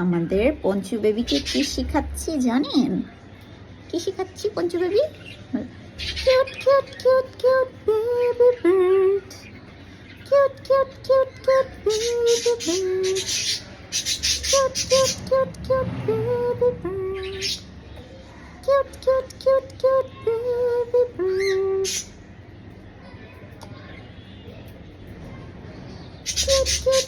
আমাদের পঞ্চু বেবিকে কি শিখাচ্ছি জানেন? কি শিখাচ্ছি Panchu baby? Cute cute cute cute baby bird, cute cute cute cute baby bird, cute cute cute cute baby bird, cute cute cute cute baby bird, cute cute